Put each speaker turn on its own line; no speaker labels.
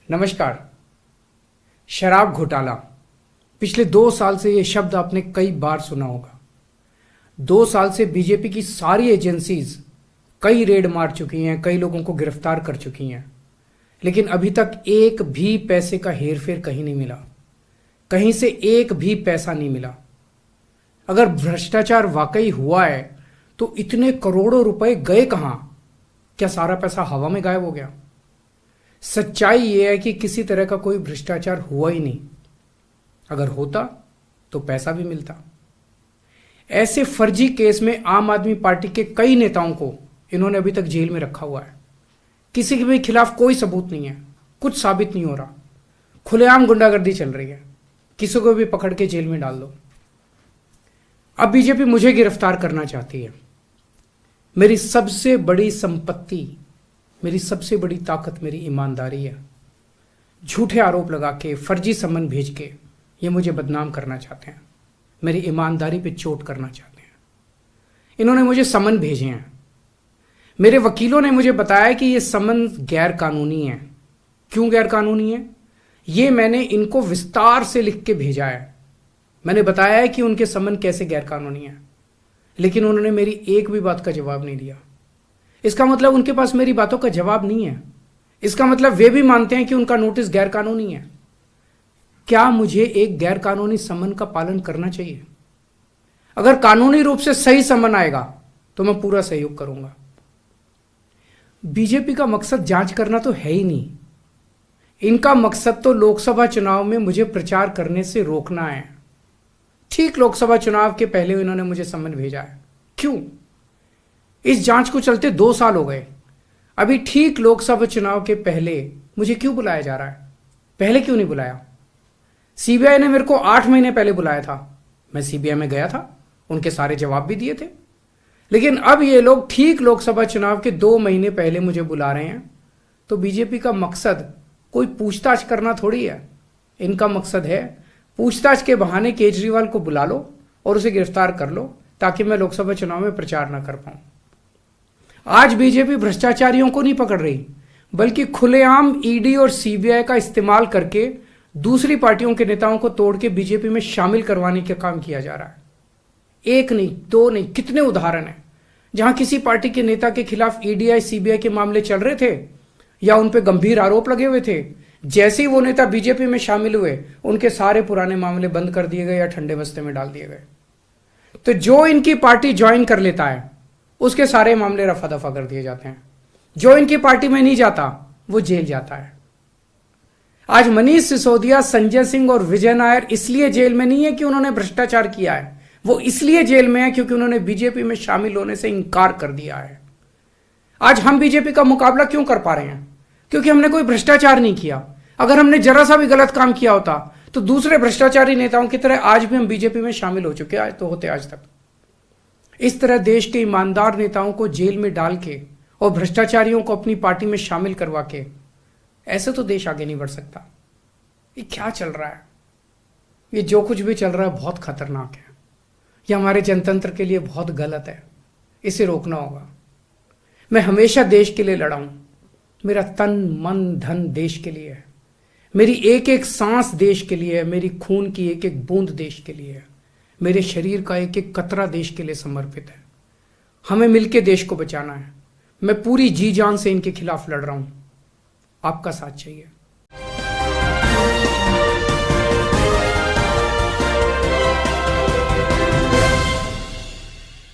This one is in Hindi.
नमस्कार। शराब घोटाला, पिछले 2 साल से यह शब्द आपने कई बार सुना होगा। 2 साल से बीजेपी की सारी एजेंसीज कई रेड मार चुकी हैं, कई लोगों को गिरफ्तार कर चुकी हैं, लेकिन अभी तक एक भी पैसे का हेरफेर कहीं नहीं मिला, कहीं से एक भी पैसा नहीं मिला। अगर भ्रष्टाचार वाकई हुआ है तो इतने करोड़ों रुपए गए कहां? क्या सारा पैसा हवा में गायब हो गया? सच्चाई यह है कि किसी तरह का कोई भ्रष्टाचार हुआ ही नहीं। अगर होता तो पैसा भी मिलता। ऐसे फर्जी केस में आम आदमी पार्टी के कई नेताओं को इन्होंने अभी तक जेल में रखा हुआ है। किसी के भी खिलाफ कोई सबूत नहीं है, कुछ साबित नहीं हो रहा, खुलेआम गुंडागर्दी चल रही है, किसी को भी पकड़ के जेल में डाल दो। अब बीजेपी मुझे गिरफ्तार करना चाहती है। मेरी सबसे बड़ी संपत्ति, मेरी सबसे बड़ी ताकत मेरी ईमानदारी है। झूठे आरोप लगा के, फर्जी सम्मन भेज के ये मुझे बदनाम करना चाहते हैं, मेरी ईमानदारी पे चोट करना चाहते हैं। इन्होंने मुझे सम्मन भेजे हैं। मेरे वकीलों ने मुझे बताया कि ये सम्मन गैर कानूनी है। क्यों गैर कानूनी है? ये मैंने इनको विस्तार से लिख के भेजा है। मैंने बताया है कि उनके सम्मन कैसे गैर कानूनी है, लेकिन उन्होंने मेरी एक भी बात का जवाब नहीं दिया। इसका मतलब उनके पास मेरी बातों का जवाब नहीं है। इसका मतलब वे भी मानते हैं कि उनका नोटिस गैर कानूनी है। क्या मुझे एक गैर कानूनी सम्मन का पालन करना चाहिए? अगर कानूनी रूप से सही सम्मन आएगा तो मैं पूरा सहयोग करूंगा। बीजेपी का मकसद जांच करना तो है ही नहीं। इनका मकसद तो लोकसभा चुनाव में मुझे प्रचार करने से रोकना है। ठीक लोकसभा चुनाव के पहले इन्होंने मुझे सम्मन भेजा है। क्यों? इस जांच को चलते 2 साल हो गए। अभी ठीक लोकसभा चुनाव के पहले मुझे क्यों बुलाया जा रहा है? पहले क्यों नहीं बुलाया? सीबीआई ने मेरे को 8 महीने पहले बुलाया था। मैं सीबीआई में गया था, उनके सारे जवाब भी दिए थे। लेकिन अब ये लोग ठीक लोकसभा चुनाव के 2 महीने पहले मुझे बुला रहे हैं। तो बीजेपी का मकसद कोई पूछताछ करना थोड़ी है। इनका मकसद है पूछताछ के बहाने केजरीवाल को बुला लो और उसे गिरफ्तार कर लो, ताकि मैं लोकसभा चुनाव में प्रचार ना कर पाऊं। आज बीजेपी भ्रष्टाचारियों को नहीं पकड़ रही, बल्कि खुलेआम ईडी और सीबीआई का इस्तेमाल करके दूसरी पार्टियों के नेताओं को तोड़ के बीजेपी में शामिल करवाने का काम किया जा रहा है। एक नहीं, 2 नहीं, कितने उदाहरण हैं जहां किसी पार्टी के नेता के खिलाफ ईडी सीबीआई के मामले चल रहे थे या उन पर गंभीर आरोप लगे हुए थे। जैसे ही वो नेता बीजेपी में शामिल हुए, उनके सारे पुराने मामले बंद कर दिए गए या ठंडे बस्ते में डाल दिए गए। तो जो इनकी पार्टी ज्वाइन कर लेता है उसके सारे मामले रफा दफा कर दिए जाते हैं। जो इनकी पार्टी में नहीं जाता वो जेल जाता है। आज मनीष सिसोदिया, संजय सिंह और विजय नायर इसलिए जेल में नहीं है कि उन्होंने भ्रष्टाचार किया है, वो इसलिए जेल में है क्योंकि उन्होंने बीजेपी में शामिल होने से इंकार कर दिया है। आज हम बीजेपी का मुकाबला क्यों कर पा रहे हैं? क्योंकि हमने कोई भ्रष्टाचार नहीं किया। अगर हमने जरा सा भी गलत काम किया होता तो दूसरे भ्रष्टाचारी नेताओं की तरह आज भी हम बीजेपी में शामिल हो चुके तो होते आज तक। इस तरह देश के ईमानदार नेताओं को जेल में डाल के और भ्रष्टाचारियों को अपनी पार्टी में शामिल करवा के ऐसे तो देश आगे नहीं बढ़ सकता। ये क्या चल रहा है? ये जो कुछ भी चल रहा है बहुत खतरनाक है। ये हमारे जनतंत्र के लिए बहुत गलत है। इसे रोकना होगा। मैं हमेशा देश के लिए लड़ा हूं। मेरा तन मन धन देश के लिए है। मेरी एक एक सांस देश के लिए है। मेरी खून की एक एक बूंद देश के लिए है। मेरे शरीर का एक एक कतरा देश के लिए समर्पित है। हमें मिलकर देश को बचाना है। मैं पूरी जी जान से इनके खिलाफ लड़ रहा हूं। आपका साथ चाहिए।